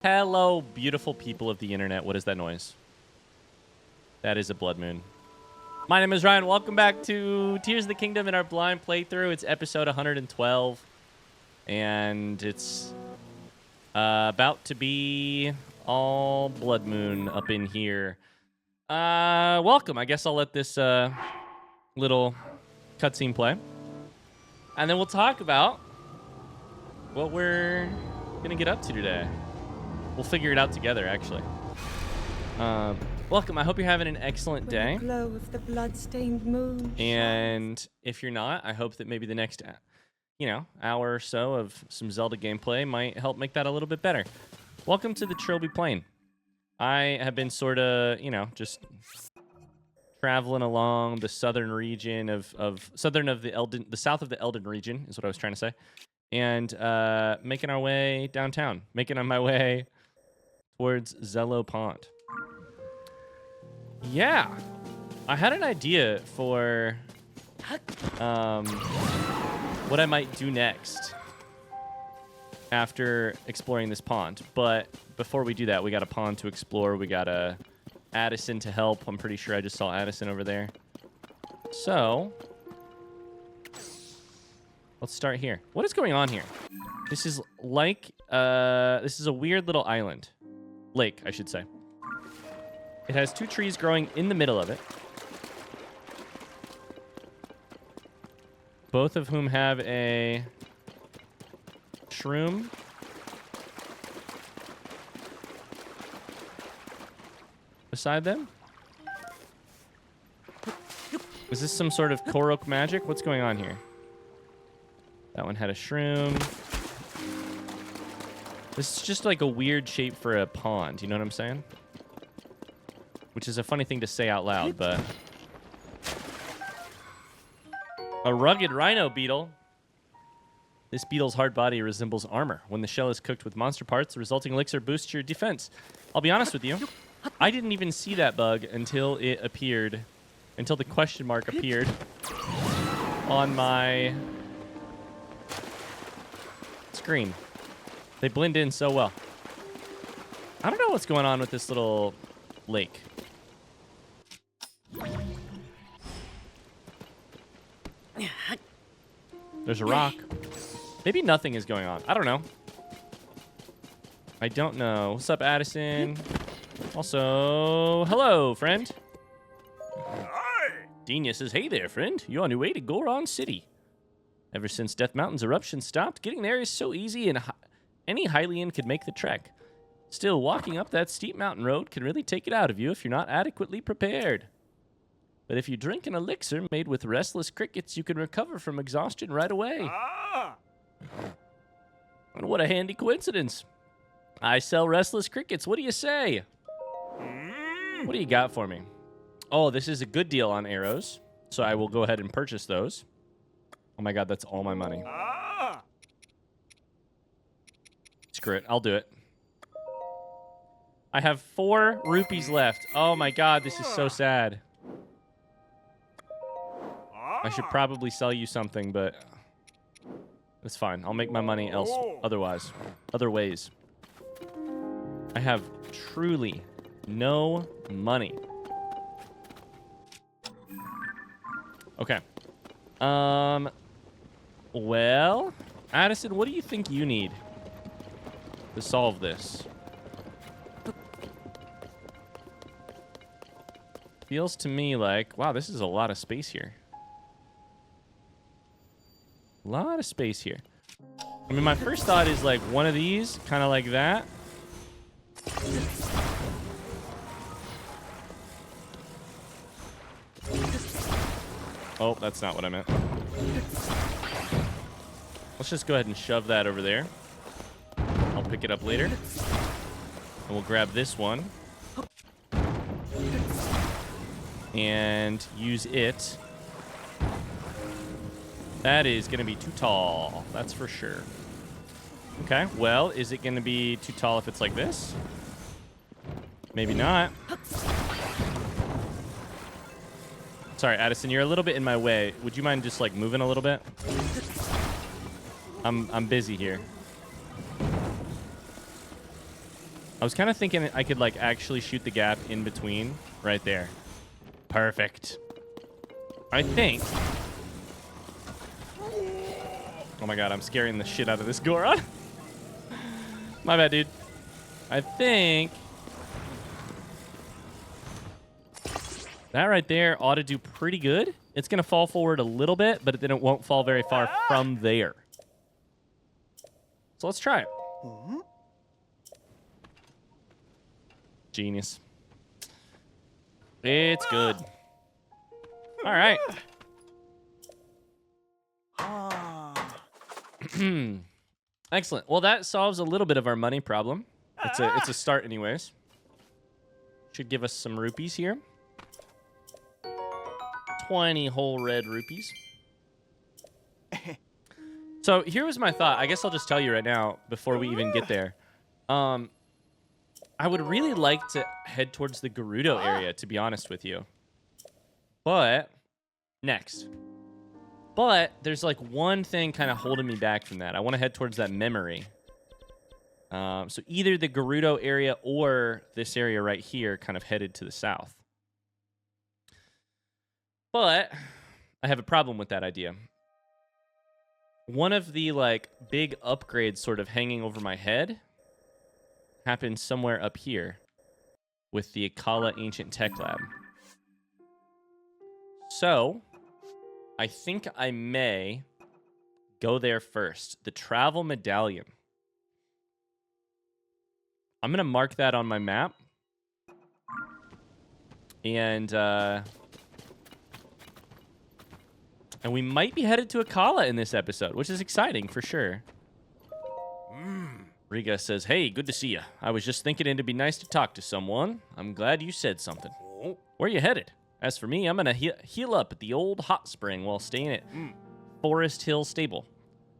Hello, beautiful people of the internet. What is that noise? That is a blood moon. My name is Ryan. Welcome back to Tears of the Kingdom in our blind playthrough. It's episode 112. And it's about to be all blood moon up in here. Welcome. I guess I'll let this little cutscene play. And then we'll talk about what we're going to get up to today. We'll figure it out together, actually. Welcome. I hope you're having an excellent day. The glow of the blood-stained moon. And if you're not, I hope that maybe the next, hour or so of some Zelda gameplay might help make that a little bit better. Welcome to the Trilby Plain. I have been sort of, just traveling along the southern region the south of the Elden region is what I was trying to say, and making our way downtown, making my way towards Zello Pond. Yeah, I had an idea for what I might do next after exploring this pond. But before we do that, we got a pond to explore. We got a Addison to help. I'm pretty sure I just saw Addison over there. So let's start here. What is going on here? This is like this is a weird little island. Lake, I should say. It has two trees growing in the middle of it. Both of whom have a shroom. Beside them? Is this some sort of Korok magic? What's going on here? That one had a shroom. This is just like a weird shape for a pond. You know what I'm saying? Which is a funny thing to say out loud, but... A rugged rhino beetle. This beetle's hard body resembles armor. When the shell is cooked with monster parts, the resulting elixir boosts your defense. I'll be honest with you. I didn't even see that bug until it appeared. Until the question mark appeared on my screen. They blend in so well. I don't know what's going on with this little lake. There's a rock. Maybe nothing is going on. I don't know. I don't know. What's up, Addison? Also, hello, friend. Hi. Denia says, hey there, friend. You're on your way to Goron City. Ever since Death Mountain's eruption stopped, getting there is so easy and any Hylian could make the trek. Still, walking up that steep mountain road can really take it out of you if you're not adequately prepared. But if you drink an elixir made with restless crickets, you can recover from exhaustion right away. Ah. And what a handy coincidence. I sell restless crickets. What do you say? What do you got for me? Oh, this is a good deal on arrows, so I will go ahead and purchase those. Oh my god, that's all my money. Ah. Screw it, I'll do it. I have 4 rupees left. Oh my god, this is so sad. I should probably sell you something, but it's fine. I'll make my money other ways. I have truly no money. Okay. Well, Addison, what do you think you need to solve this? Feels to me like, wow, this is a lot of space here. A lot of space here. I mean, my first thought is like one of these, kind of like that. Oh, that's not what I meant. Let's just go ahead and shove that over there. I'll pick it up later. And we'll grab this one. And use it. That is going to be too tall. That's for sure. Okay, well, is it going to be too tall if it's like this? Maybe not. Sorry, Addison, you're a little bit in my way. Would you mind just, like, moving a little bit? I'm busy here. I was kind of thinking I could, like, actually shoot the gap in between right there. Perfect. I think... Oh my god, I'm scaring the shit out of this Goron. My bad, dude. I think... that right there ought to do pretty good. It's going to fall forward a little bit, but then it won't fall very far from there. So let's try it. Genius. It's good. All right. Excellent. Well, that solves a little bit of our money problem. It's a start anyways. Should give us some rupees here. 20 whole red rupees. So here was my thought. I guess I'll just tell you right now before we even get there. I would really like to head towards the Gerudo area, to be honest with you. But, next. But there's like one thing kind of holding me back from that. I want to head towards that memory. So either the Gerudo area or this area right here kind of headed to the south. But I have a problem with that idea. One of the like big upgrades sort of hanging over my head happens somewhere up here with the Akkala Ancient Tech Lab. So I think I may go there first. The Travel Medallion. I'm going to mark that on my map. And we might be headed to Akkala in this episode, which is exciting for sure. Riga says, hey, good to see you. I was just thinking it'd be nice to talk to someone. I'm glad you said something. Where you headed? As for me, I'm going to heal up at the old hot spring while staying at Forest Hill Stable.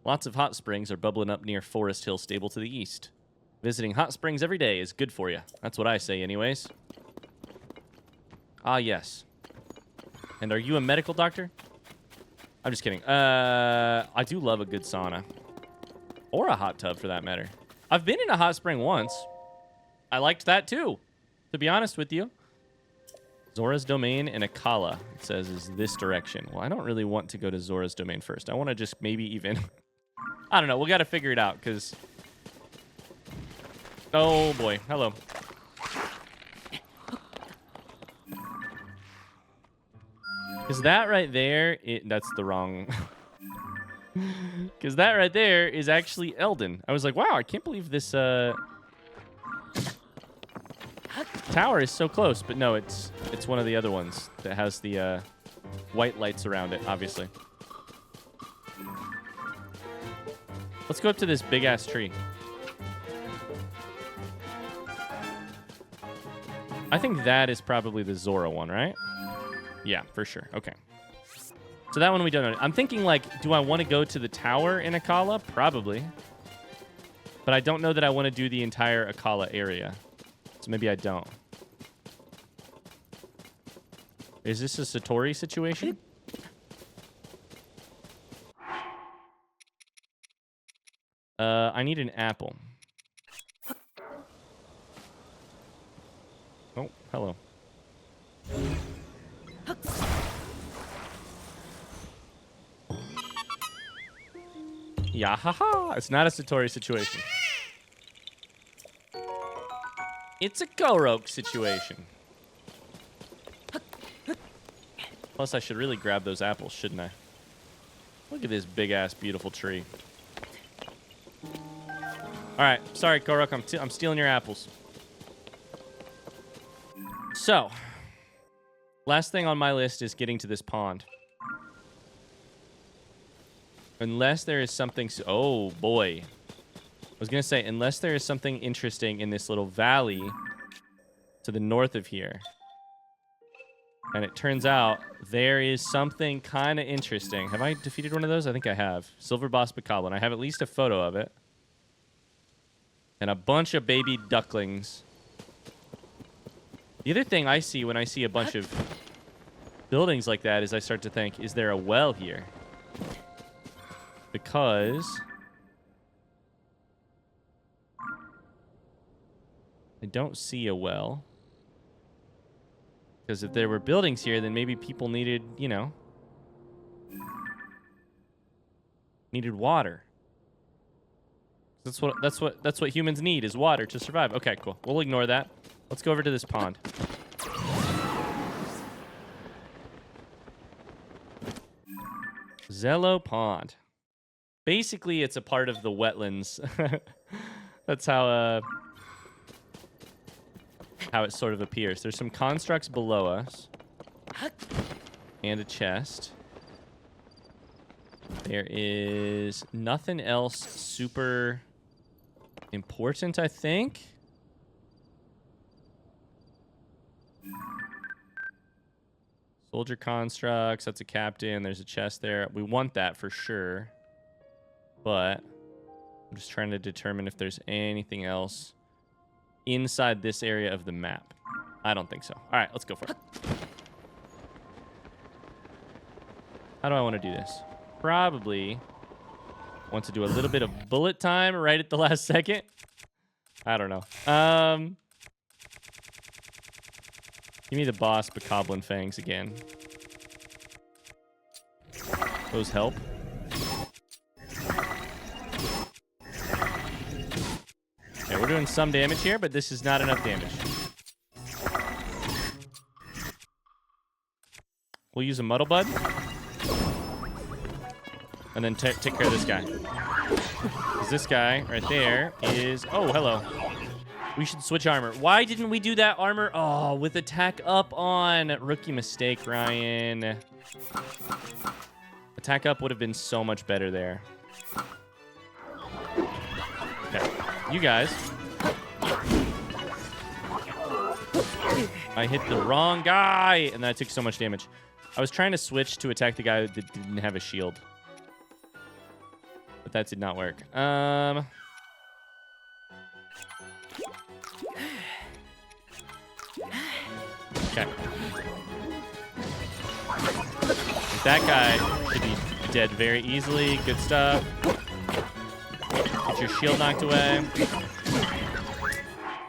Lots of hot springs are bubbling up near Forest Hill Stable to the east. Visiting hot springs every day is good for you. That's what I say anyways. Ah, yes. And are you a medical doctor? I'm just kidding. I do love a good sauna. Or a hot tub, for that matter. I've been in a hot spring once. I liked that, too. To be honest with you. Zora's Domain and Akkala, it says, is this direction. Well, I don't really want to go to Zora's Domain first. I want to just maybe even... I don't know. We got to figure it out, because... Oh, boy. Hello. Because that right there... that's the wrong... Because that right there is actually Eldon. I was like, wow, I can't believe this tower is so close. But no, it's one of the other ones that has the white lights around it, obviously. Let's go up to this big-ass tree. I think that is probably the Zora one, right? Yeah, for sure. Okay. So that one we don't know. I'm thinking, like, do I want to go to the tower in Akkala? Probably. But I don't know that I want to do the entire Akkala area. So maybe I don't. Is this a Satori situation? I need an apple. Oh, hello. Yeah, haha. It's not a Satori situation. It's a Korok situation. Plus, I should really grab those apples, shouldn't I? Look at this big-ass, beautiful tree. All right. Sorry, Korok. I'm stealing your apples. So, last thing on my list is getting to this pond. Unless there is something... Oh, boy. I was going to say, unless there is something interesting in this little valley to the north of here. And it turns out there is something kind of interesting. Have I defeated one of those? I think I have. Silver Boss Bokoblin. I have at least a photo of it. And a bunch of baby ducklings. The other thing I see when I see a bunch of buildings like that is I start to think, is there a well here? Because I don't see a well. Because if there were buildings here, then maybe people needed, you know, needed water. That's what humans need is water to survive. Okay, cool. We'll ignore that. Let's go over to this pond. Zello Pond. Basically, it's a part of the wetlands. That's how it sort of appears. There's some constructs below us. And a chest. There is nothing else super important, I think. Soldier constructs, that's a captain. There's a chest there. We want that for sure. But I'm just trying to determine if there's anything else inside this area of the map. I don't think so. All right, let's go for it. How do I want to do this? Probably want to do a little bit of bullet time right at the last second. I don't know. Give me the boss Bokoblin Fangs again. Those help. Okay, we're doing some damage here, but this is not enough damage. We'll use a Muddle Bud. And then take care of this guy. Because this guy right there is... Oh, hello. We should switch armor. Why didn't we do that armor? Oh, with attack up on. Rookie mistake, Ryan. Attack up would have been so much better there. Okay. You guys. I hit the wrong guy, and then I took so much damage. I was trying to switch to attack the guy that didn't have a shield. But that did not work. Okay. That guy should be dead very easily. Good stuff. Get your shield knocked away.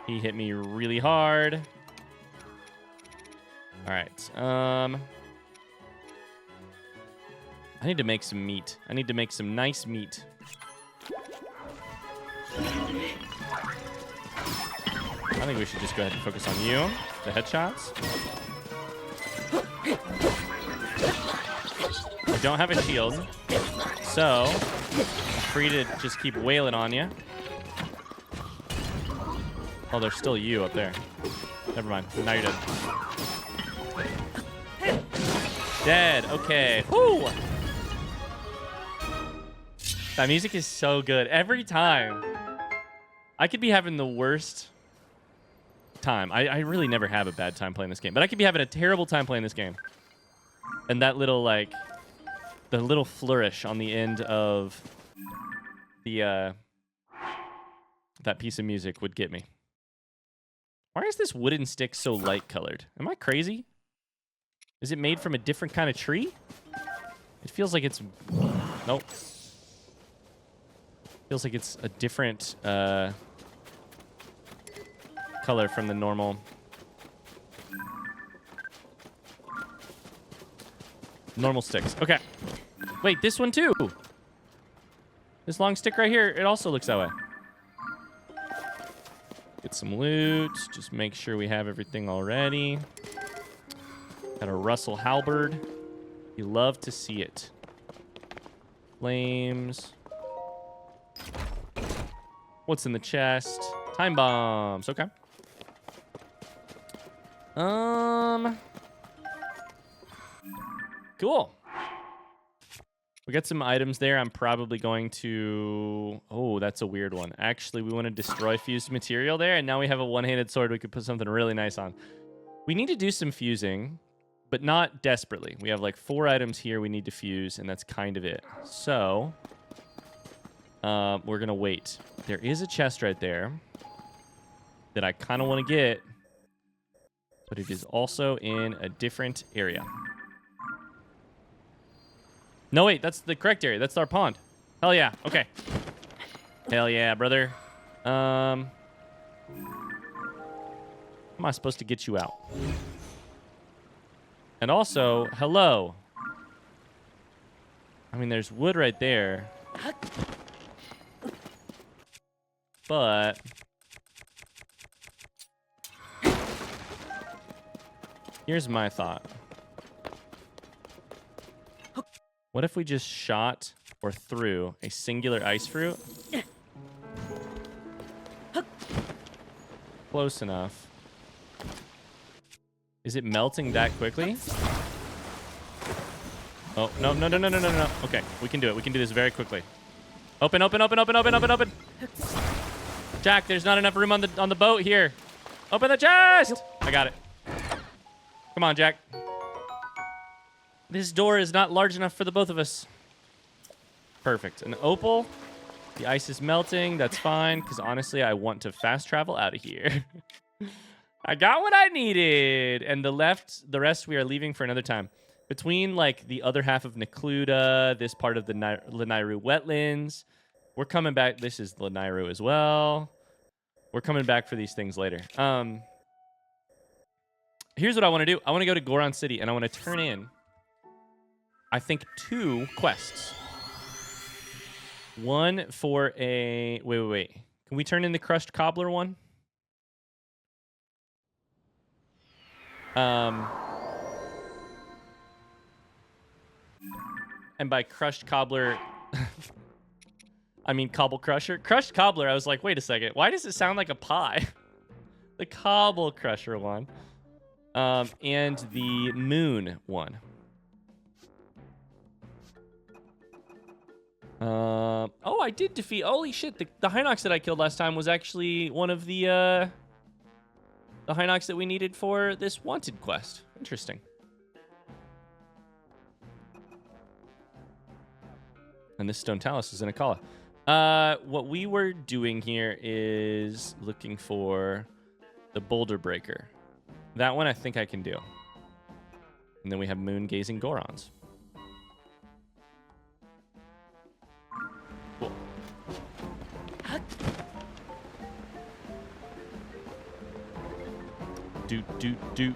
He hit me really hard. All right. I need to make some meat. I need to make some nice meat. I think we should just go ahead and focus on you. The headshots. I don't have a shield, so I'm free to just keep wailing on you. Oh, there's still you up there. Never mind. Now you're dead. Dead. Okay. Woo! That music is so good. Every time. I could be having the worst time. I really never have a bad time playing this game. But I could be having a terrible time playing this game. And that little, like... The little flourish on the end of the, that piece of music would get me. Why is this wooden stick so light colored? Am I crazy? Is it made from a different kind of tree? It feels like it's... Nope. Feels like it's a different color from the normal... Normal sticks. Okay. Wait, this one too. This long stick right here, it also looks that way. Get some loot. Just make sure we have everything already. Got a Russell halberd. You love to see it. Flames. What's in the chest? Time bombs. Okay. Cool. We got some items there. I'm probably going to... Oh, that's a weird one. Actually, we want to destroy fused material there, and now we have a one-handed sword we could put something really nice on. We need to do some fusing, but not desperately. We have like 4 items here we need to fuse, and that's kind of it. So, we're going to wait. There is a chest right there that I kind of want to get, but it is also in a different area. No, wait, that's the correct area. That's our pond. Hell yeah. Okay. Hell yeah, brother. am I supposed to get you out? And also, hello. I mean, there's wood right there. But here's my thought. What if we just shot or threw a singular ice fruit? Close enough. Is it melting that quickly? Oh, no, no, no, no, no, no, no. Okay, we can do it. We can do this very quickly. Open, open, open, open, open, open, open. Jack, there's not enough room on the boat here. Open the chest! I got it. Come on, Jack. This door is not large enough for the both of us. Perfect. An opal. The ice is melting. That's fine, because honestly, I want to fast travel out of here. I got what I needed. And the rest we are leaving for another time. Between, like, the other half of Necluda, this part of the Lanayru wetlands, we're coming back. This is Lanayru as well. We're coming back for these things later. Here's what I want to do. I want to go to Goron City, and I want to turn in, I think, 2 quests. One for a... Wait. Can we turn in the Crushed Cobbler one? And by Crushed Cobbler, I mean Cobble Crusher. Crushed Cobbler, I was like, wait a second. Why does it sound like a pie? The Cobble Crusher one. And the Moon one. Oh, I did defeat... Holy shit, the Hinox that I killed last time was actually one of the Hinox that we needed for this Wanted quest. Interesting. And this Stone Talus is in Akkala. What we were doing here is looking for the Boulder Breaker. That one I think I can do. And then we have Moon Gazing Gorons. Cool. Doot.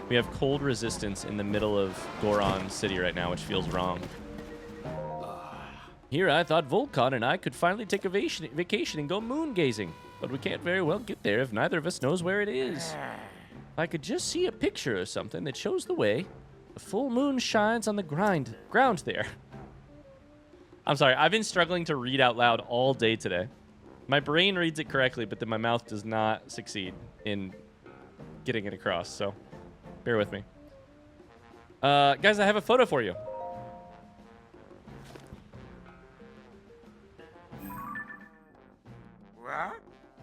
We have cold resistance in the middle of Goron City right now, which feels wrong. Here I thought Volcon and I could finally take a vacation and go moon gazing, but we can't very well get there if neither of us knows where it is. If I could just see a picture or something that shows the way, the full moon shines on the ground there. I'm sorry, I've been struggling to read out loud all day today. My brain reads it correctly, but then my mouth does not succeed in getting it across, so bear with me. Guys, I have a photo for you.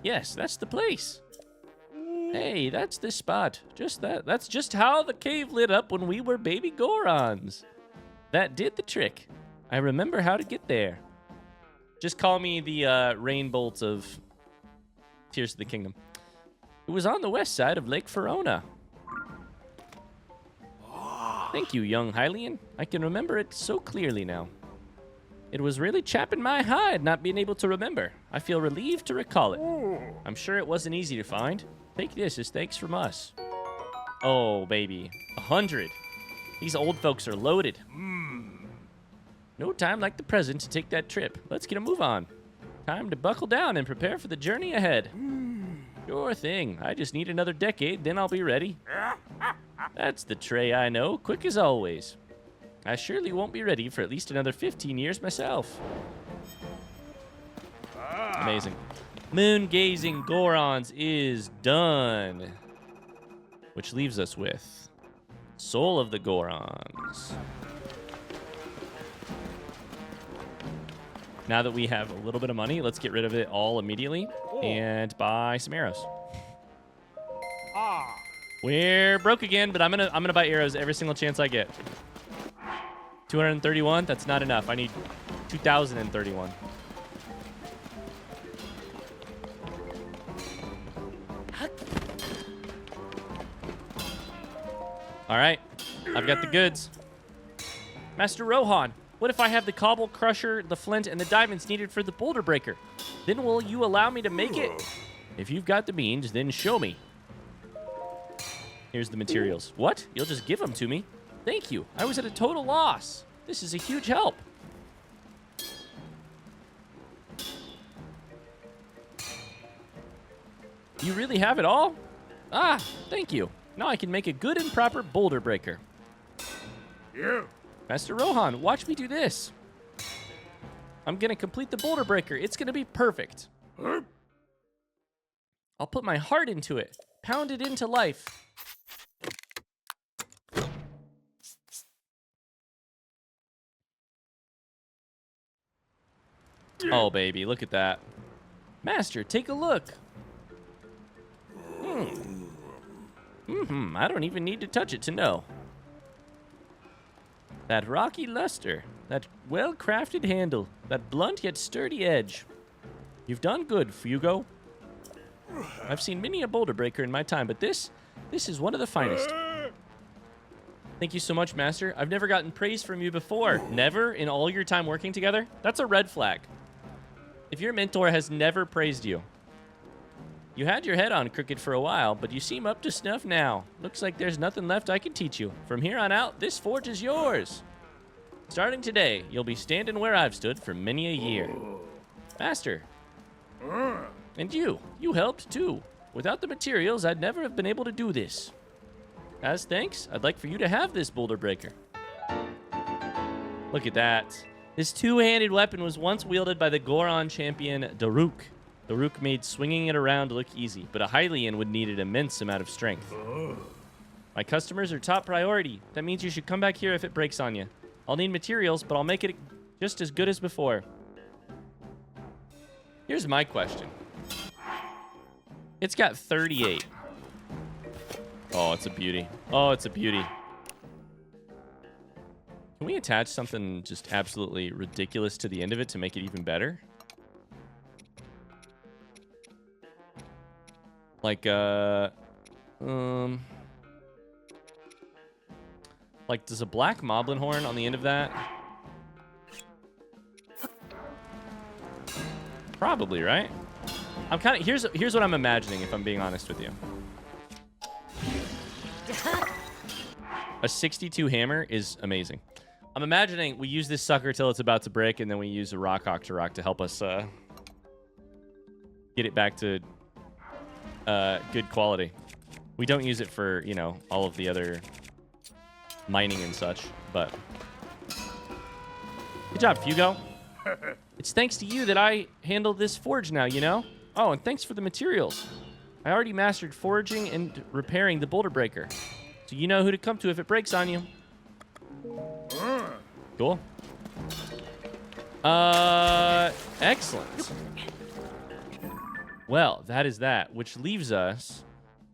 Yes, that's the place. Hey, that's the spot. That's just how the cave lit up when we were baby Gorons. That did the trick. I remember how to get there. Just call me the rain bolt of Tears of the Kingdom. It was on the west side of Lake Verona. Thank you, young Hylian. I can remember it so clearly now. It was really chapping my hide not being able to remember. I feel relieved to recall it. I'm sure it wasn't easy to find. Take this as thanks from us. Oh, baby. 100. These old folks are loaded. No time like the present to take that trip. Let's get a move on. Time to buckle down and prepare for the journey ahead. Sure thing. I just need another decade, then I'll be ready. That's the tray I know, quick as always. I surely won't be ready for at least another 15 years myself. Amazing. Moon Gazing Gorons is done. Which leaves us with Soul of the Gorons. Now that we have a little bit of money, let's get rid of it all immediately and buy some arrows. We're broke again, but I'm gonna buy arrows every single chance I get. 231? That's not enough. I need 2,031. All right. I've got the goods. Master Rohan, what if I have the Cobble Crusher, the Flint, and the diamonds needed for the Boulder Breaker? Then will you allow me to make it? If you've got the means, then show me. Here's the materials. What? You'll just give them to me? Thank you. I was at a total loss. This is a huge help. You really have it all? Ah, thank you. Now I can make a good and proper boulder breaker. You. Master Rohan, watch me do this. I'm going to complete the boulder breaker. It's going to be perfect. I'll put my heart into it. Pound it into life. Oh, baby, look at that. Master, take a look. I don't even need to touch it to know. That rocky luster, that well-crafted handle, that blunt yet sturdy edge. You've done good, Fugo. I've seen many a boulder breaker in my time, but this is one of the finest. Thank you so much, Master. I've never gotten praise from you before. Never in all your time working together? That's a red flag. If your mentor has never praised you. You had your head on crooked for a while, but you seem up to snuff now. Looks like there's nothing left I can teach you. From here on out, this forge is yours. Starting today, you'll be standing where I've stood for many a year. Master. And you helped too. Without the materials, I'd never have been able to do this. As thanks, I'd like for you to have this boulder breaker. Look at that. This two-handed weapon was once wielded by the Goron champion Daruk. Daruk made swinging it around look easy, but a Hylian would need an immense amount of strength. My customers are top priority. That means you should come back here if it breaks on you. I'll need materials, but I'll make it just as good as before. Here's my question. It's got 38. Oh, it's a beauty. Oh, it's a beauty. Can we attach something just absolutely ridiculous to the end of it to make it even better? Like, does a black moblin horn on the end of that? Probably, right? I'm kind of, here's what I'm imagining, if I'm being honest with you. A 62 hammer is amazing. I'm imagining we use this sucker till it's about to break, and then we use a rock octorok to help us get it back to good quality. We don't use it for, you know, all of the other mining and such, but good job, Fugo. It's thanks to you that I handle this forge now, you know? Oh, and thanks for the materials. I already mastered forging and repairing the boulder breaker, so you know who to come to if it breaks on you. Cool. Excellent. Well, that is that, which leaves us,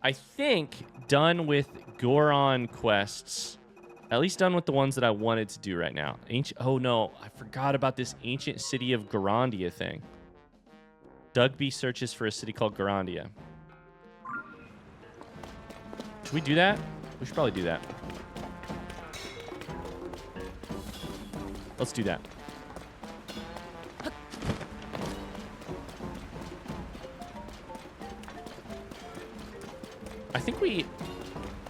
I think, done with Goron quests. At least done with the ones that I wanted to do right now. Oh no, I forgot about this ancient city of Garandia thing. Dugby searches for a city called Garandia. Should we do that? We should probably do that. Let's do that. I think we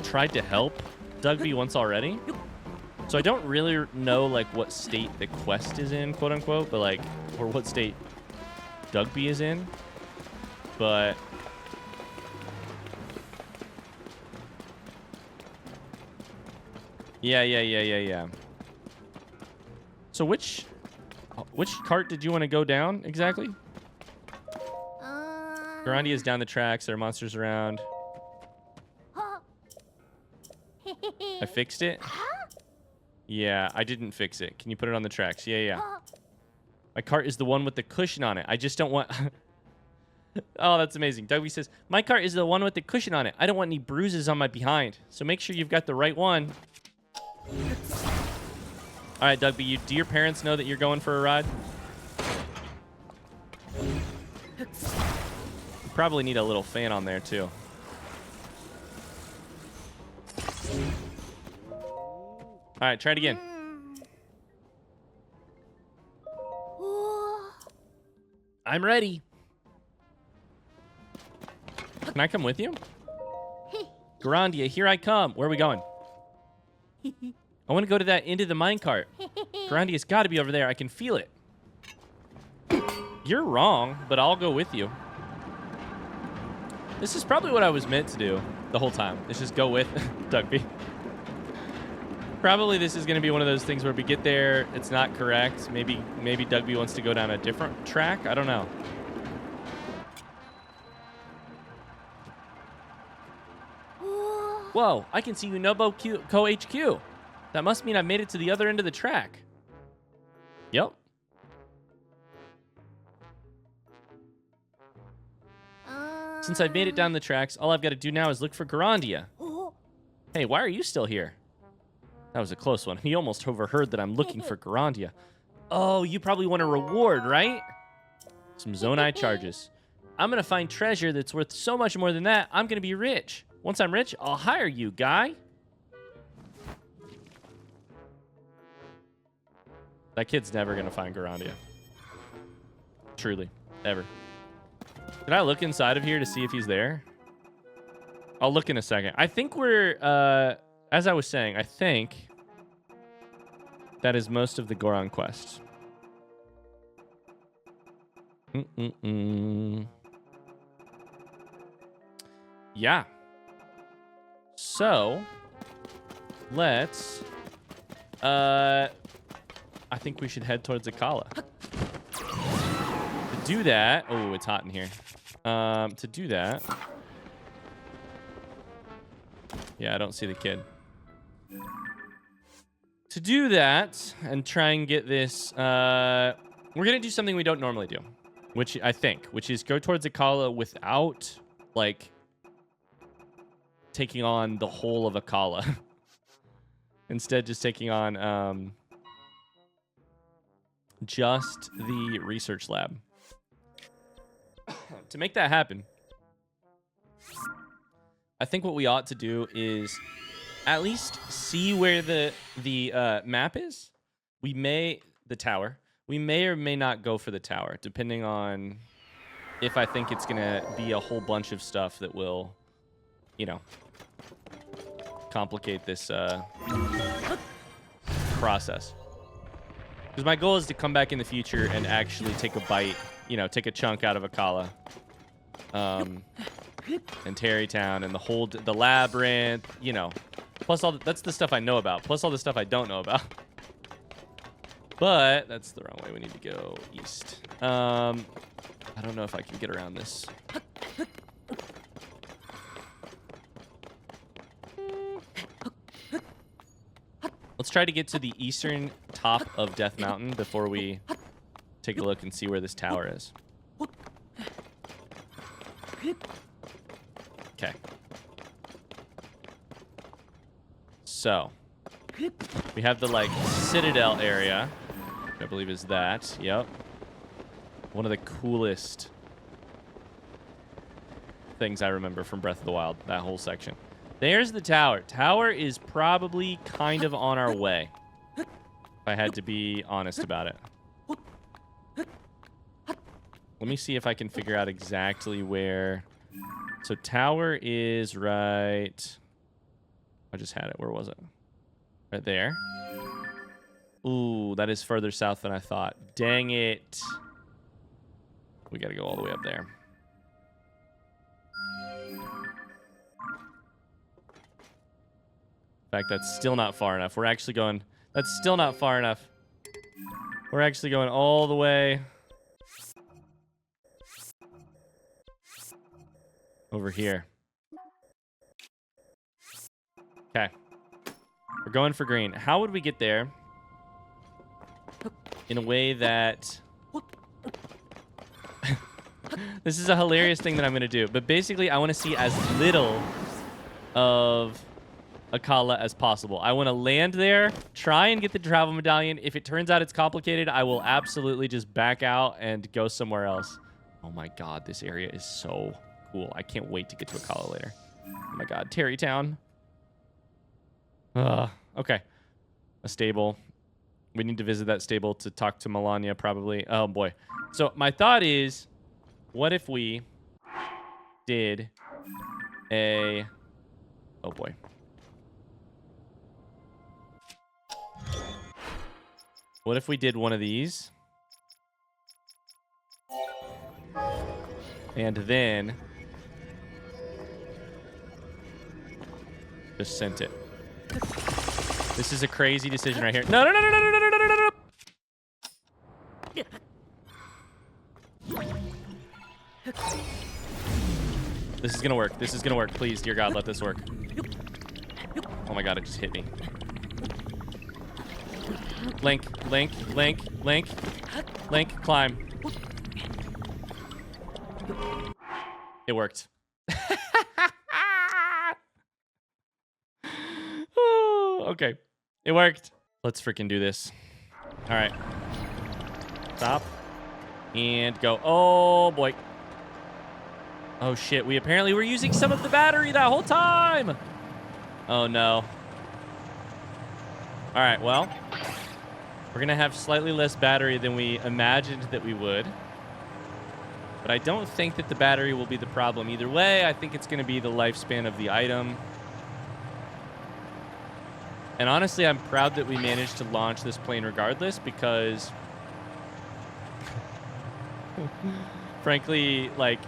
tried to help Dugby once already. So I don't really know, like, what state the quest is in, quote unquote, but, like, or what state Dugby is in. But yeah. So which cart did you want to go down exactly? Garandia is down the tracks. There are monsters around. I fixed it? Yeah, I didn't fix it. Can you put it on the tracks? Yeah. My cart is the one with the cushion on it. I just don't want... Oh, that's amazing. Dugby says, my cart is the one with the cushion on it. I don't want any bruises on my behind. So make sure you've got the right one. All right, Dugby, do your parents know that you're going for a ride? You probably need a little fan on there, too. All right, try it again. I'm ready. Can I come with you? Garandia, here I come. Where are we going? I want to go to that end of the minecart. Garandia's got to be over there. I can feel it. You're wrong, but I'll go with you. This is probably what I was meant to do the whole time. Let's just go with Dugby. Probably this is going to be one of those things where we get there, it's not correct. Maybe Dugby wants to go down a different track. I don't know. Whoa, I can see Unobo Co HQ. That must mean I made it to the other end of the track. Yep. Since I've made it down the tracks, all I've got to do now is look for Garandia. Hey, why are you still here? That was a close one. He almost overheard that I'm looking for Garandia. Oh, you probably want a reward, right? Some Zonai charges. I'm going to find treasure that's worth so much more than that, I'm going to be rich. Once I'm rich, I'll hire you, guy. That kid's never going to find Garandia. Truly. Ever. Did I look inside of here to see if he's there? I'll look in a second. I think we're, as I was saying, I think that is most of the Goron quest. Yeah. So, let's, I think we should head towards Akkala. To do that, oh, it's hot in here. To do that, yeah, I don't see the kid. To do that and try and get this, we're gonna do something we don't normally do, which is go towards Akkala without, like, taking on the whole of Akkala. Instead, just taking on, just the research lab. To make that happen, I think what we ought to do is at least see where the map is. The tower. We may or may not go for the tower, depending on if I think it's gonna be a whole bunch of stuff that will, you know, complicate this process. Because my goal is to come back in the future and actually take a bite, you know, take a chunk out of Akkala. And Terrytown and the labyrinth, you know. Plus that's the stuff I know about. Plus all the stuff I don't know about. But that's the wrong way. We need to go east. I don't know if I can get around this. Let's try to get to the eastern top of Death Mountain before we take a look and see where this tower is. Okay. So, we have the, like, Citadel area, which I believe is that. Yep. One of the coolest things I remember from Breath of the Wild, that whole section. There's the tower. Tower is probably kind of on our way, if I had to be honest about it. Let me see if I can figure out exactly where. So tower is right. I just had it. Where was it? Right there. Ooh, that is further south than I thought. Dang it. We got to go all the way up there. In fact, that's still not far enough. We're actually going... That's still not far enough. We're actually going all the way... over here. Okay. We're going for green. How would we get there in a way that... This is a hilarious thing that I'm going to do. But basically, I want to see as little of Akkala as possible. I want to land there, try and get the travel medallion. If it turns out it's complicated, I will absolutely just back out and go somewhere else. Oh my god, this area is so cool. I can't wait to get to Akkala later. Oh my god, Terrytown. Okay. A stable. We need to visit that stable to talk to Melania, probably. Oh boy. So my thought is, what if we did a Oh, boy. What if we did one of these? And then just sent it. This is a crazy decision right here. No, no, no, no, no, no, no, no, no, no, no. This is gonna work. This is gonna work. Please, dear God, let this work. Oh my God, it just hit me. Link, link, link, link, link, climb. It worked. Oh, okay. It worked. Let's freaking do this. All right. Stop. And go. Oh, boy. Oh, shit. We apparently were using some of the battery that whole time. Oh, no. All right, well. We're going to have slightly less battery than we imagined that we would. But I don't think that the battery will be the problem either way. I think it's going to be the lifespan of the item. And honestly, I'm proud that we managed to launch this plane regardless because... frankly, like...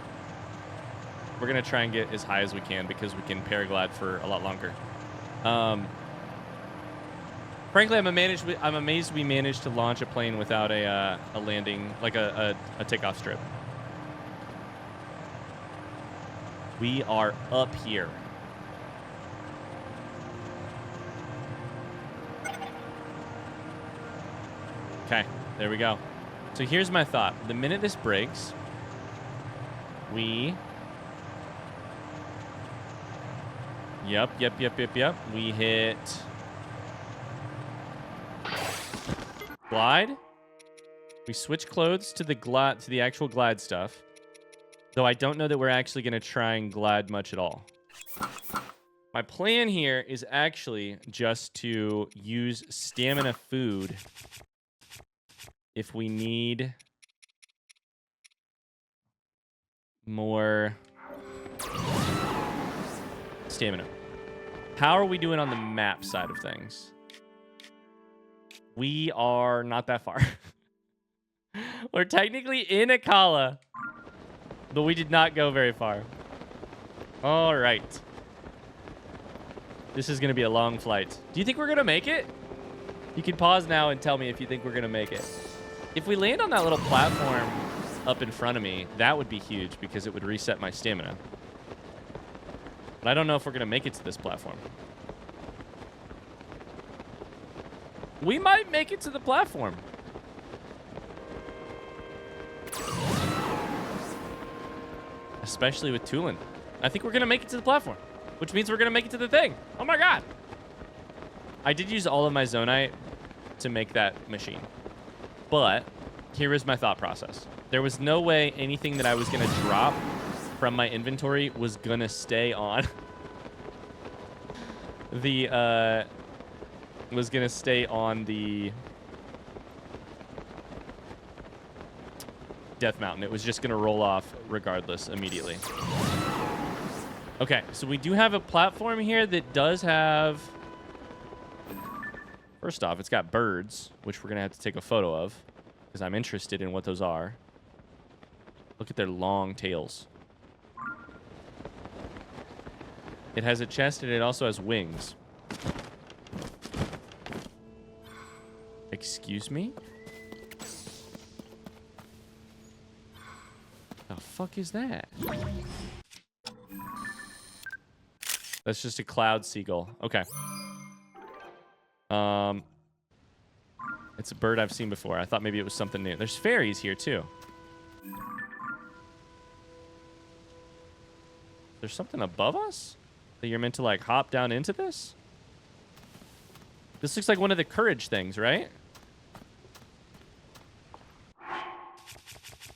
we're going to try and get as high as we can because we can paraglide for a lot longer. Frankly, I'm amazed we managed to launch a plane without a landing, like a takeoff strip. We are up here. Okay, there we go. So here's my thought. The minute this breaks, we... Yep. We hit... glide. We switch clothes to the actual glide stuff. Though I don't know that we're actually going to try and glide much at all. My plan here is actually just to use stamina food if we need more stamina. How are we doing on the map side of things? We are not that far. We're technically in Akkala, but we did not go very far. All right. This is going to be a long flight. Do you think we're going to make it? You can pause now and tell me if you think we're going to make it. If we land on that little platform up in front of me, that would be huge because it would reset my stamina. But I don't know if we're going to make it to this platform. We might make it to the platform. Especially with Tulin. I think we're going to make it to the platform, which means we're going to make it to the thing. Oh my God. I did use all of my Zonite to make that machine. But here is my thought process. There was no way anything that I was going to drop from my inventory was going to stay on the Death Mountain. It was just going to roll off regardless immediately. Okay, so we do have a platform here that does have... First off, it's got birds, which we're going to have to take a photo of because I'm interested in what those are. Look at their long tails. It has a chest and it also has wings. Excuse me? The fuck is that? That's just a cloud seagull. Okay. It's a bird I've seen before. I thought maybe it was something new. There's fairies here too. There's something above us that you're meant to like hop down into this? This looks like one of the courage things, right?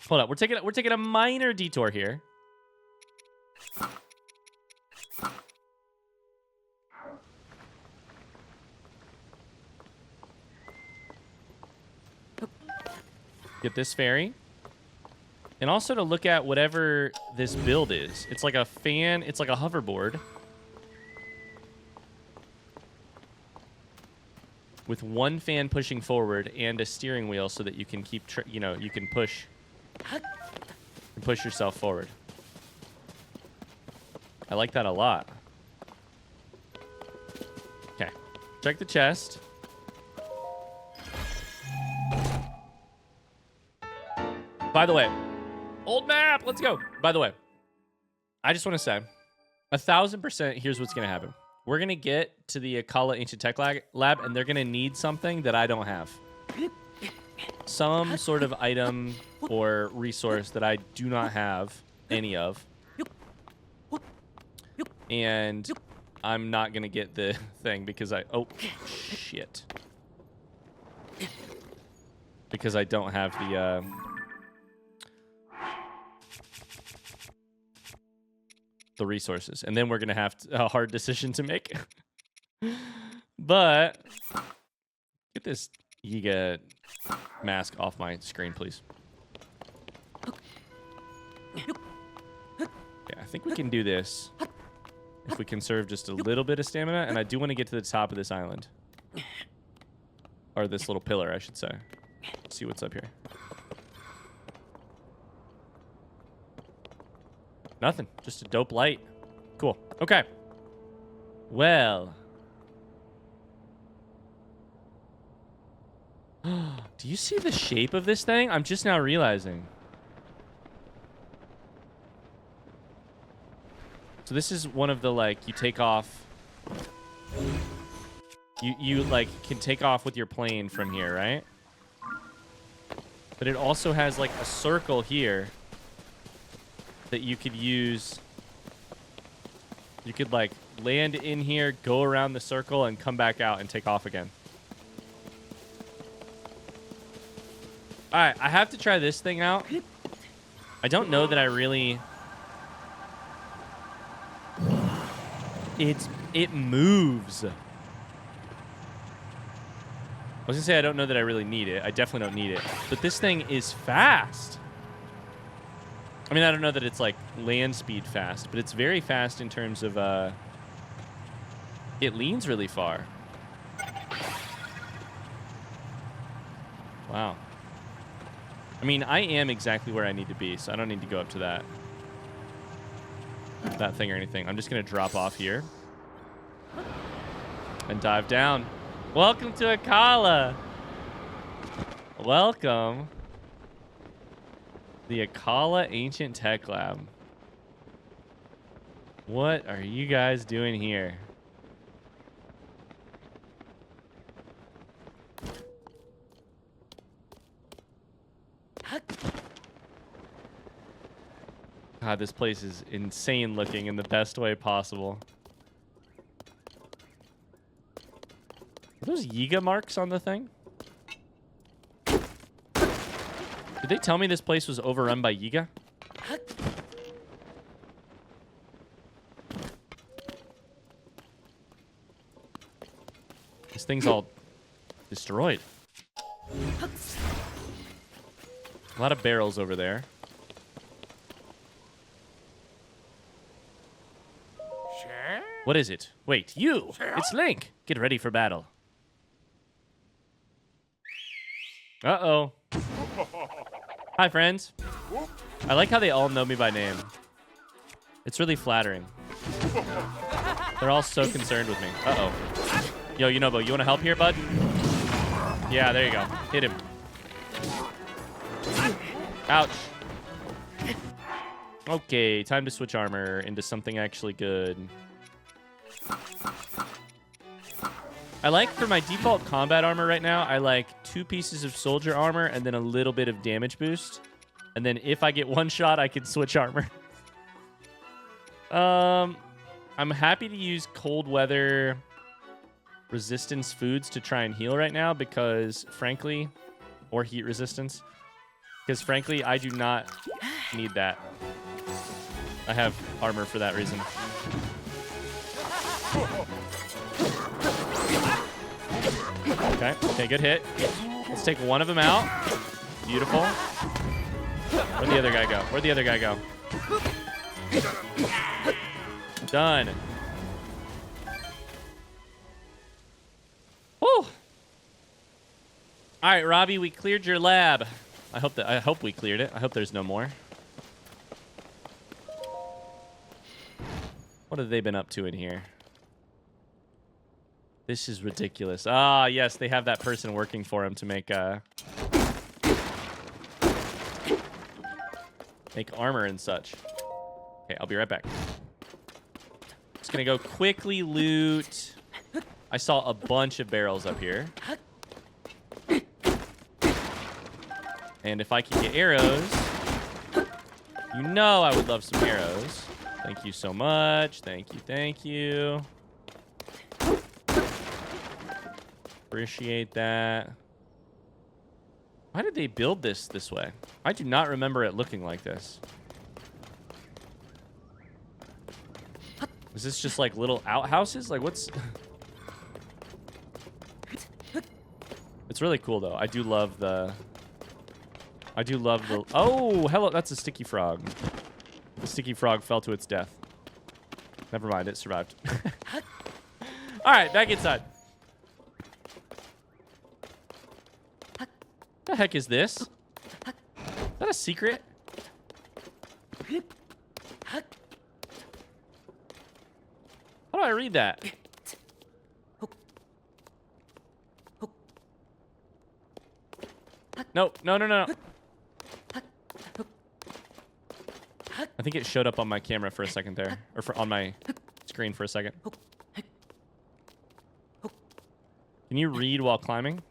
Hold up, we're taking a minor detour here. Get this ferry. And also to look at whatever this build is. It's like a fan, it's like a hoverboard. with one fan pushing forward and a steering wheel so that you can keep, you can push yourself forward. I like that a lot. Okay. Check the chest. By the way, old map. Let's go. By the way, I just want to say 1,000% here's what's going to happen. We're going to get to the Akkala Ancient Tech Lab, and they're going to need something that I don't have. Some sort of item or resource that I do not have any of. And I'm not going to get the thing because oh, shit. Because I don't have the resources. And then we're going to have a hard decision to make. But get this Yiga mask off my screen, please. Yeah, I think we can do this if we conserve just a little bit of stamina. And I do want to get to the top of this island. Or this little pillar, I should say. Let's see what's up here. Nothing. Just a dope light. Cool. Okay. Well. Do you see the shape of this thing? I'm just now realizing. So this is one of the, like, you take off. You like, can take off with your plane from here, right? But it also has, like, a circle here that you could use. You could, like, land in here, go around the circle, and come back out and take off again. All right, I have to try this thing out. I don't know that I really... It moves. I was gonna say I don't know that I really need it. I definitely don't need it. But this thing is fast. I mean, I don't know that it's like land speed fast, but it's very fast in terms of it leans really far. Wow. I mean, I am exactly where I need to be, so I don't need to go up to that thing or anything. I'm just gonna drop off here and dive down. Welcome to Akkala. Welcome. The Akkala Ancient Tech Lab. What are you guys doing here? God, this place is insane looking in the best way possible. Are those Yiga marks on the thing? Did they tell me this place was overrun by Yiga? This thing's all destroyed. A lot of barrels over there. What is it? Wait, you! It's Link! Get ready for battle. Uh-oh. Hi, friends. I like how they all know me by name. It's really flattering. They're all so concerned with me. Uh-oh. Yo, Yunobo, you want to help here, bud? Yeah, there you go. Hit him. Ouch. Okay, time to switch armor into something actually good. I like, for my default combat armor right now, I like 2 pieces of soldier armor and then a little bit of damage boost. And then if I get one shot, I can switch armor. I'm happy to use cold weather resistance foods to try and heal right now because, frankly, or heat resistance. Because, frankly, I do not need that. I have armor for that reason. Okay, good hit. Let's take one of them out. Beautiful. Where'd the other guy go? Where'd the other guy go? Done. Whew. All right, Robbie, we cleared your lab. I hope we cleared it. I hope there's no more. What have they been up to in here? This is ridiculous. Ah, yes, they have that person working for him to make armor and such. Okay, I'll be right back. Just gonna go quickly loot. I saw a bunch of barrels up here. And if I can get arrows, you know I would love some arrows. Thank you so much. Thank you, thank you. Appreciate that. Why did they build this way? I do not remember it looking like this. Is this just like little outhouses? Like what's... It's really cool though. I do love the... Oh, hello. That's a sticky frog. The sticky frog fell to its death. Never mind. It survived. All right, back inside. The heck is this? Is that a secret? How do I read that? No. I think it showed up on my camera for a second there. Or on my screen for a second. Can you read while climbing?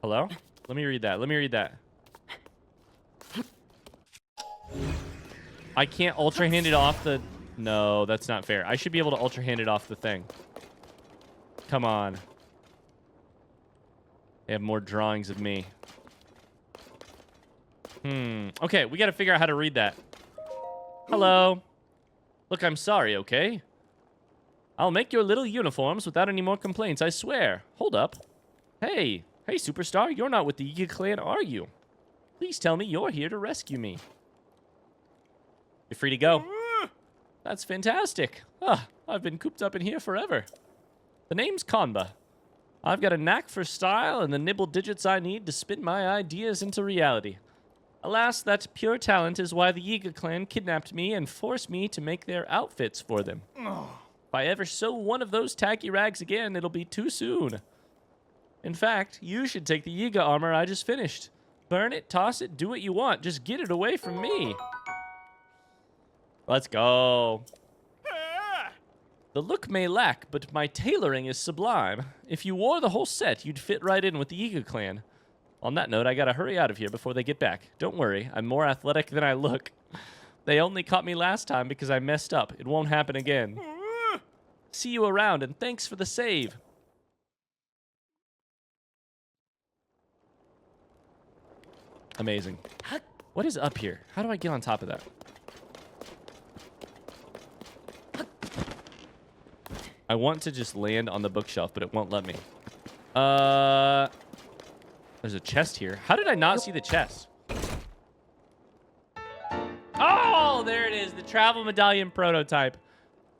Hello? Let me read that. I can't ultra hand it off the... No, that's not fair. I should be able to ultra hand it off the thing. Come on. They have more drawings of me. Okay, we got to figure out how to read that. Hello. Look, I'm sorry, okay? I'll make your little uniforms without any more complaints, I swear. Hold up. Hey, superstar, you're not with the Yiga clan, are you? Please tell me you're here to rescue me. You're free to go. That's fantastic. I've been cooped up in here forever. The name's Kanba. I've got a knack for style and the nibble digits I need to spin my ideas into reality. Alas, that pure talent is why the Yiga clan kidnapped me and forced me to make their outfits for them. If I ever sew one of those tacky rags again, it'll be too soon. In fact, you should take the Yiga armor I just finished. Burn it, toss it, do what you want. Just get it away from me. Let's go. The look may lack, but my tailoring is sublime. If you wore the whole set, you'd fit right in with the Yiga clan. On that note, I gotta hurry out of here before they get back. Don't worry, I'm more athletic than I look. They only caught me last time because I messed up. It won't happen again. See you around, and thanks for the save. Amazing. What is up here? How do I get on top of that? I want to just land on the bookshelf, but it won't let me. There's a chest here. How did I not see the chest? Oh, there it is. The travel medallion prototype.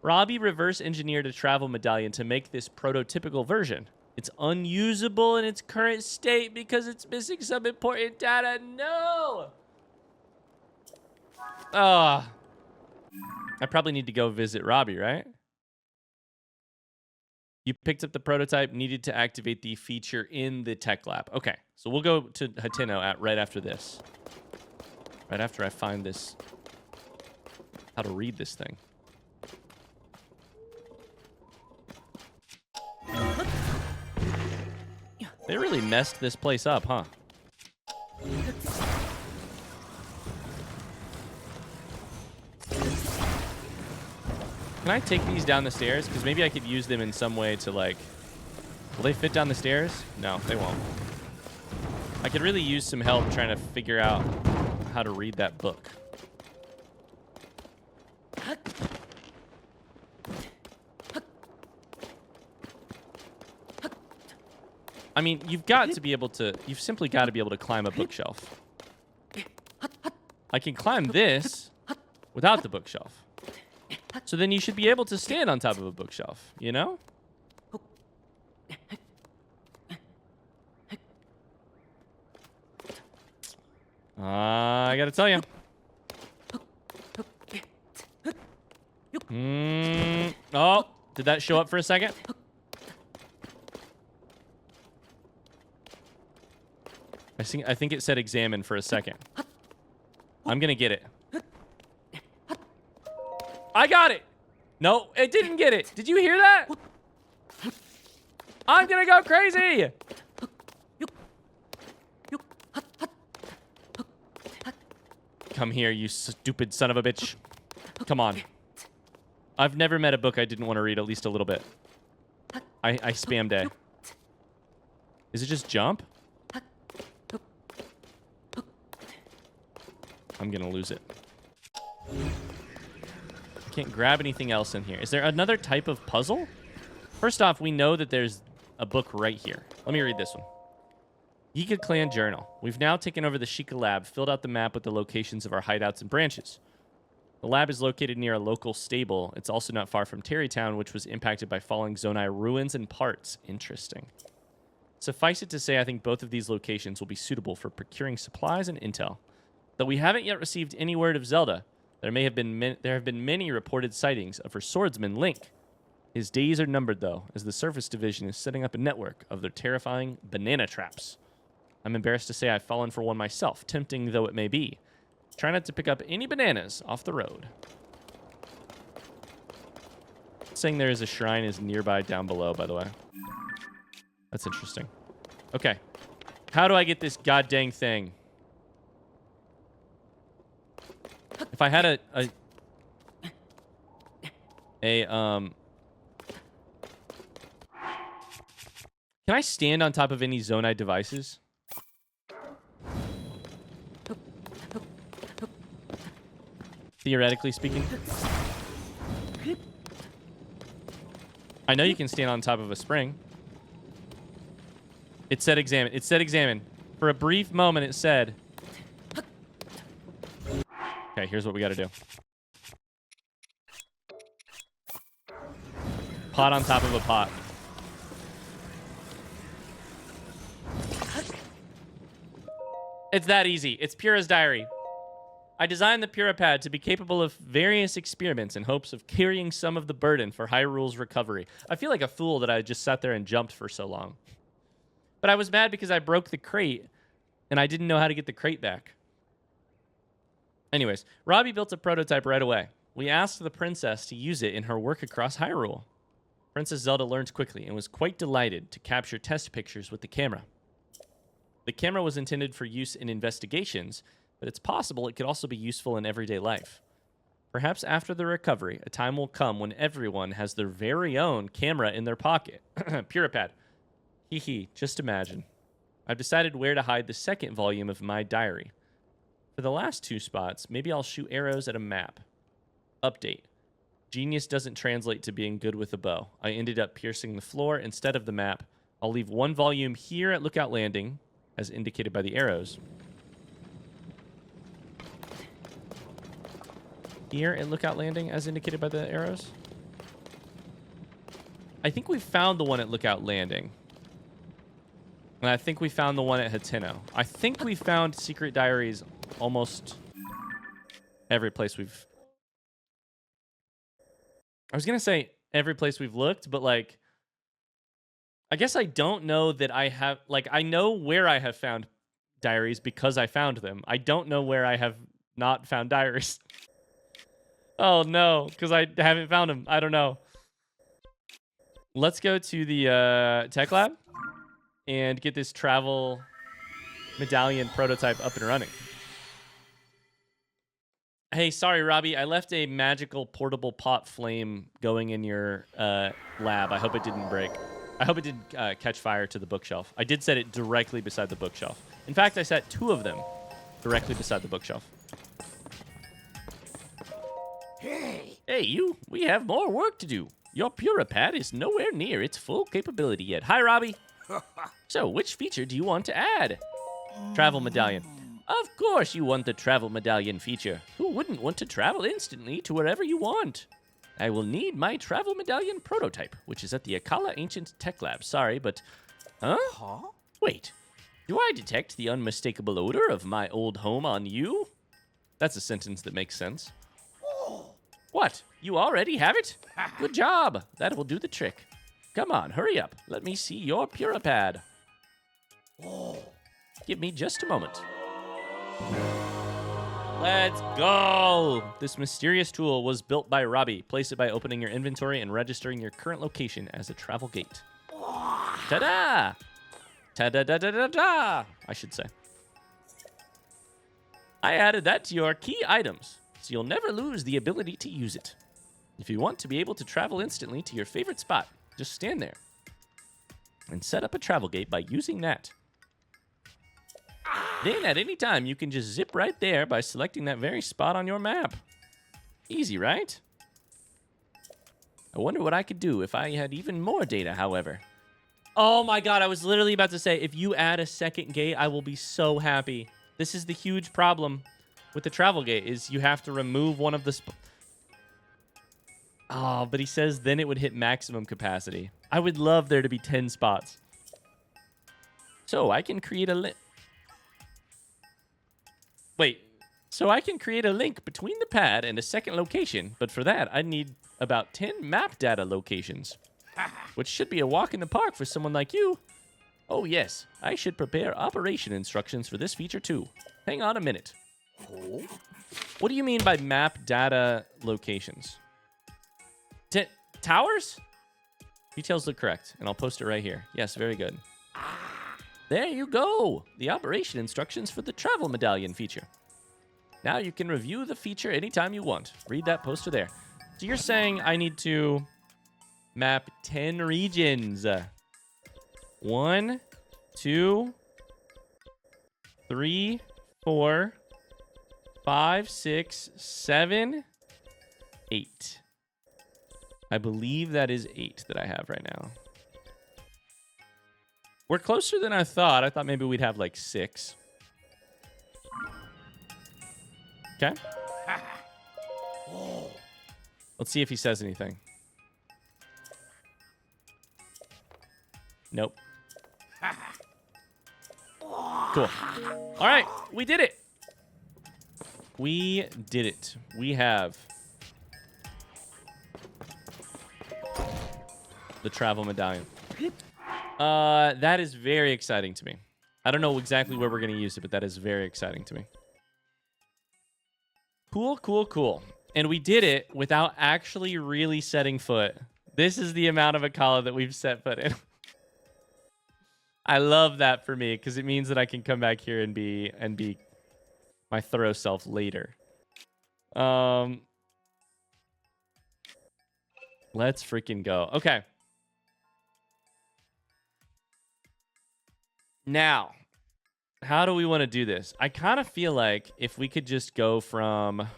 Robbie reverse engineered a travel medallion to make this prototypical version. It's unusable in its current state because it's missing some important data. No! I probably need to go visit Robbie, right? You picked up the prototype, needed to activate the feature in the tech lab. Okay, so we'll go to Hateno right after this. Right after I find this, how to read this thing. They really messed this place up, huh? Can I take these down the stairs? Because maybe I could use them in some way to, like... Will they fit down the stairs? No, they won't. I could really use some help trying to figure out how to read that book. I mean, you've got to be able to... You've simply got to be able to climb a bookshelf. I can climb this without the bookshelf. So then you should be able to stand on top of a bookshelf, you know? I gotta tell you. Oh, did that show up for a second? I think it said examine for a second. I'm gonna get it. I got it! No, it didn't get it. Did you hear that? I'm gonna go crazy! Come here, you stupid son of a bitch. Come on. I've never met a book I didn't want to read at least a little bit. I spammed A. Is it just jump? I'm gonna lose it. I can't grab anything else in here. Is there another type of puzzle? First off, we know that there's a book right here. Let me read this one. Yika Clan Journal. We've now taken over the Sheikah Lab, filled out the map with the locations of our hideouts and branches. The lab is located near a local stable. It's also not far from Terrytown, which was impacted by falling Zonai ruins and parts. Interesting. Suffice it to say, I think both of these locations will be suitable for procuring supplies and intel. Though we haven't yet received any word of Zelda, there have been many reported sightings of her swordsman Link. His days are numbered, though, as the Surface Division is setting up a network of their terrifying banana traps. I'm embarrassed to say I've fallen for one myself, tempting though it may be. Try not to pick up any bananas off the road. Saying there is a shrine is nearby down below, by the way. That's interesting. Okay. How do I get this goddamn thing? If I had can I stand on top of any Zonai devices? Theoretically speaking. I know you can stand on top of a spring. It said examine. It said examine. For a brief moment, it said... Okay, here's what we got to do. Pot on top of a pot. It's that easy. It's Pura's diary. I designed the Purapad to be capable of various experiments in hopes of carrying some of the burden for Hyrule's recovery. I feel like a fool that I just sat there and jumped for so long. But I was mad because I broke the crate, and I didn't know how to get the crate back. Anyways, Robbie built a prototype right away. We asked the princess to use it in her work across Hyrule. Princess Zelda learned quickly and was quite delighted to capture test pictures with the camera. The camera was intended for use in investigations, but it's possible it could also be useful in everyday life. Perhaps after the recovery, a time will come when everyone has their very own camera in their pocket. Purapad. Hee hee, just imagine. I've decided where to hide the second volume of my diary. For the last two spots, maybe I'll shoot arrows at a map. Update. Genius doesn't translate to being good with a bow. I ended up piercing the floor instead of the map. I'll leave one volume here at Lookout Landing, as indicated by the arrows. Here at Lookout Landing, as indicated by the arrows. I think we found the one at Lookout Landing. And I think we found the one at Hateno. I think we found secret diaries almost every place we've... I was going to say every place we've looked, but like... I guess I don't know that I have... Like, I know where I have found diaries because I found them. I don't know where I have not found diaries. Oh, no, because I haven't found them. I don't know. Let's go to the tech lab and get this travel medallion prototype up and running. Hey, sorry, Robbie. I left a magical portable pot flame going in your lab. I hope it didn't break. I hope it didn't catch fire to the bookshelf. I did set it directly beside the bookshelf. In fact, I set two of them directly beside the bookshelf. Hey, you. We have more work to do. Your Purapad is nowhere near its full capability yet. Hi, Robbie. So, which feature do you want to add? Travel medallion. Of course you want the travel medallion feature. Who wouldn't want to travel instantly to wherever you want? I will need my travel medallion prototype, which is at the Akkala Ancient Tech Lab. Sorry, but... Huh? Wait. Do I detect the unmistakable odor of my old home on you? That's a sentence that makes sense. What? You already have it? Good job. That will do the trick. Come on, hurry up. Let me see your Puripad. Give me just a moment. Let's go! This mysterious tool was built by Robbie. Place it by opening your inventory and registering your current location as a travel gate. Ta-da! Ta-da-da-da-da-da! I should say. I added that to your key items, so you'll never lose the ability to use it. If you want to be able to travel instantly to your favorite spot, just stand there and set up a travel gate by using that. Then at any time, you can just zip right there by selecting that very spot on your map. Easy, right? I wonder what I could do if I had even more data, however. Oh my god, I was literally about to say, if you add a second gate, I will be so happy. This is the huge problem with the travel gate, is you have to remove one of the... Oh, but he says then it would hit maximum capacity. I would love there to be 10 spots. So I can create a... Wait, so I can create a link between the pad and a second location, but for that, I need about 10 map data locations, which should be a walk in the park for someone like you. Oh yes, I should prepare operation instructions for this feature too. Hang on a minute. What do you mean by map data locations? Towers? Details look correct, and I'll post it right here. Yes, very good. There you go! The operation instructions for the travel medallion feature. Now you can review the feature anytime you want. Read that poster there. So you're saying I need to map 10 regions. 1, 2, 3, 4, 5, 6, 7, 8. I believe that is 8 that I have right now. We're closer than I thought. I thought maybe we'd have like 6. Okay. Let's see if he says anything. Nope. Cool. All right. We did it. We did it. We have the travel medallion. That is very exciting to me. I don't know exactly where we're going to use it, but that is very exciting to me. Cool, cool, cool. And we did it without actually really setting foot. This is the amount of Akkala that we've set foot in. I love that for me because it means that I can come back here and be my thorough self later. Let's freaking go. Okay. Now, how do we want to do this? I kind of feel like if we could just go from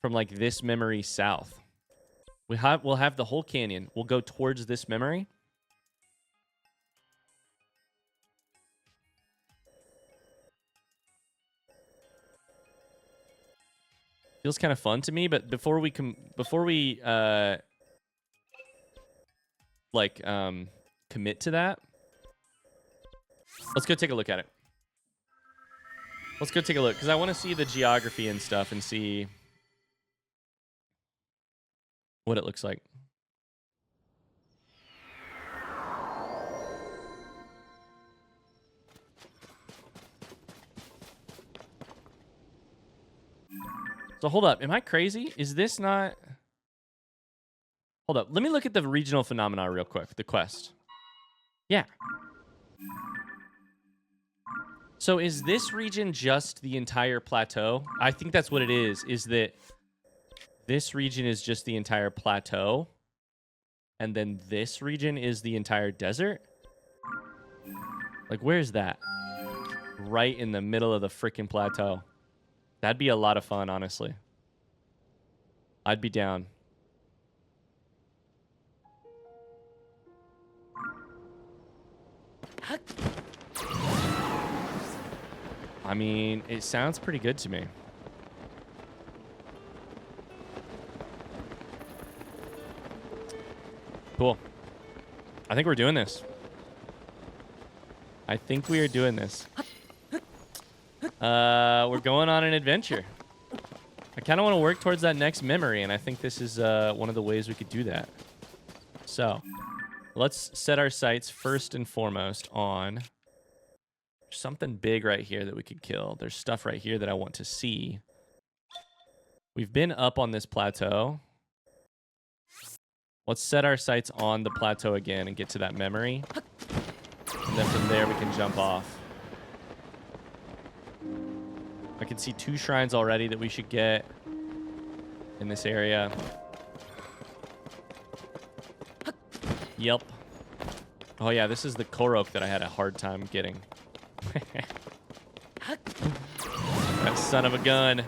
like this memory south. We'll have the whole canyon. We'll go towards this memory. Feels kind of fun to me, but before we commit to that, let's go take a look at it. Let's go take a look because I want to see the geography and stuff and see what it looks like. So hold up. Am I crazy? Is this not... Hold up. Let me look at the regional phenomena real quick. The quest. Yeah. So is this region just the entire plateau? I think that's what it is that this region is just the entire plateau. And then this region is the entire desert? Like, where's that? Right in the middle of the freaking plateau. That'd be a lot of fun, honestly. I'd be down. I mean, it sounds pretty good to me. Cool. I think we're doing this. I think we are doing this. We're going on an adventure. I kind of want to work towards that next memory, and I think this is one of the ways we could do that. So, let's set our sights first and foremost on something big right here that we could kill. There's stuff right here that I want to see. We've been up on this plateau. Let's set our sights on the plateau again and get to that memory. And then from there, we can jump off. I can see 2 shrines already that we should get in this area. Yep. Oh, yeah, this is the Korok that I had a hard time getting. That son of a gun.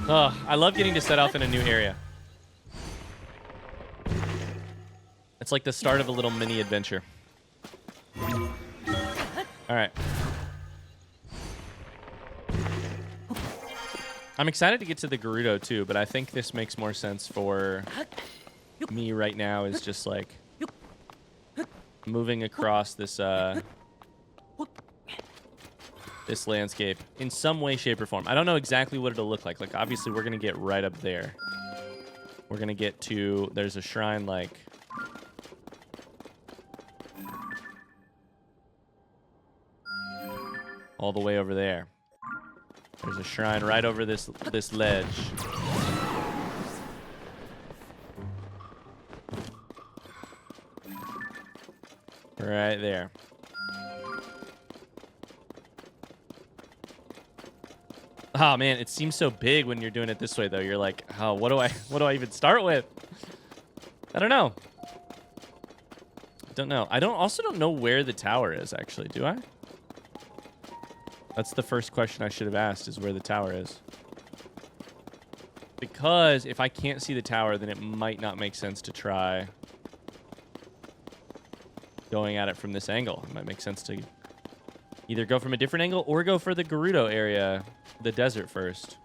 Oh, I love getting to set off in a new area. It's like the start of a little mini adventure. All right. I'm excited to get to the Gerudo too, but I think this makes more sense for me right now is just like moving across this this landscape in some way, shape, or form. I don't know exactly what it'll look like. Like, obviously, we're going to get right up there. We're going to get to... There's a shrine, like... all the way over there. There's a shrine right over this ledge. Right there. Oh man, it seems so big when you're doing it this way though. You're like, oh, what do I even start with? I don't know. I also don't know where the tower is actually, do I? That's the first question I should have asked, is where the tower is. Because if I can't see the tower, then it might not make sense to try going at it from this angle. It might make sense to either go from a different angle or go for the Gerudo area, the desert first.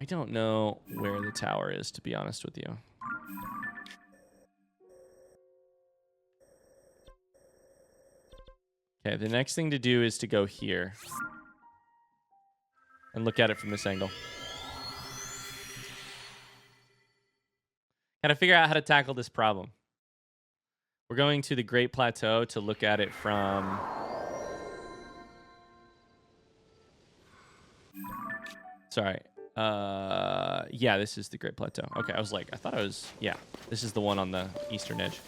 I don't know where the tower is, to be honest with you. Okay, the next thing to do is to go here and look at it from this angle. Gotta figure out how to tackle this problem. We're going to the Great Plateau to look at it from... Sorry. Yeah, this is the Great Plateau. Okay, I was like, I thought it was... Yeah, this is the one on the eastern edge.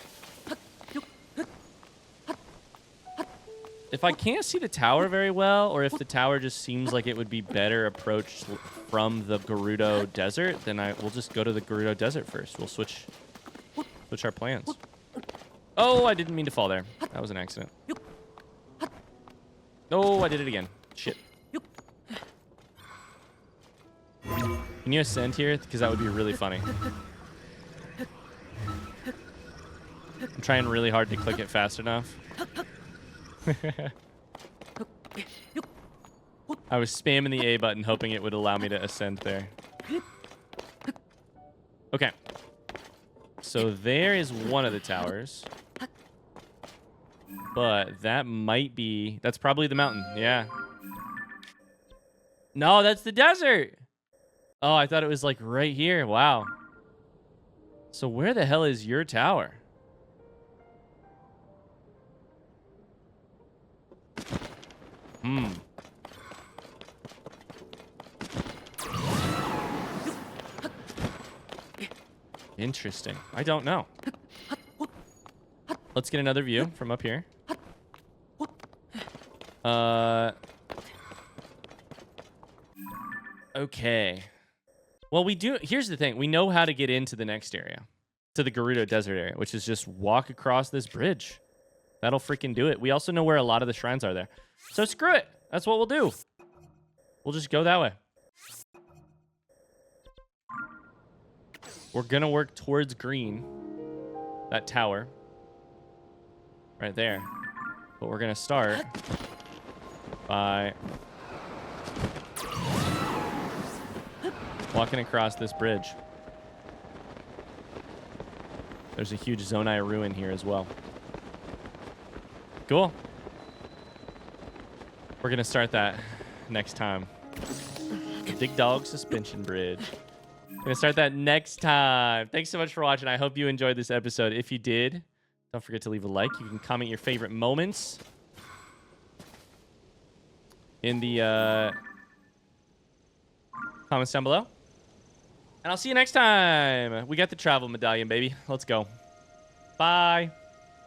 If I can't see the tower very well, or if the tower just seems like it would be better approached from the Gerudo Desert, then we'll just go to the Gerudo Desert first. We'll switch our plans. Oh, I didn't mean to fall there. That was an accident. Oh, I did it again. Shit. Can you ascend here? Because that would be really funny. I'm trying really hard to click it fast enough. I was spamming the A button hoping it would allow me to ascend there. Okay. So there is one of the towers. But that might be... That's probably the mountain. Yeah. No, that's the desert. Oh, I thought it was like right here. Wow. So where the hell is your tower? Interesting. I don't know. Let's get another view from up here. Okay. Well, we do... Here's the thing. We know how to get into the next area. To the Gerudo Desert area, which is just walk across this bridge. That'll freaking do it. We also know where a lot of the shrines are there. So screw it. That's what we'll do. We'll just go that way. We're going to work towards green. That tower. Right there. But we're going to start Bye. Walking across this bridge. There's a huge Zonai ruin here as well. Cool. We're going to start that next time. The Big Dog Suspension Bridge. We're going to start that next time. Thanks so much for watching. I hope you enjoyed this episode. If you did, don't forget to leave a like. You can comment your favorite moments in the comments down below. And I'll see you next time. We got the travel medallion, baby. Let's go. Bye.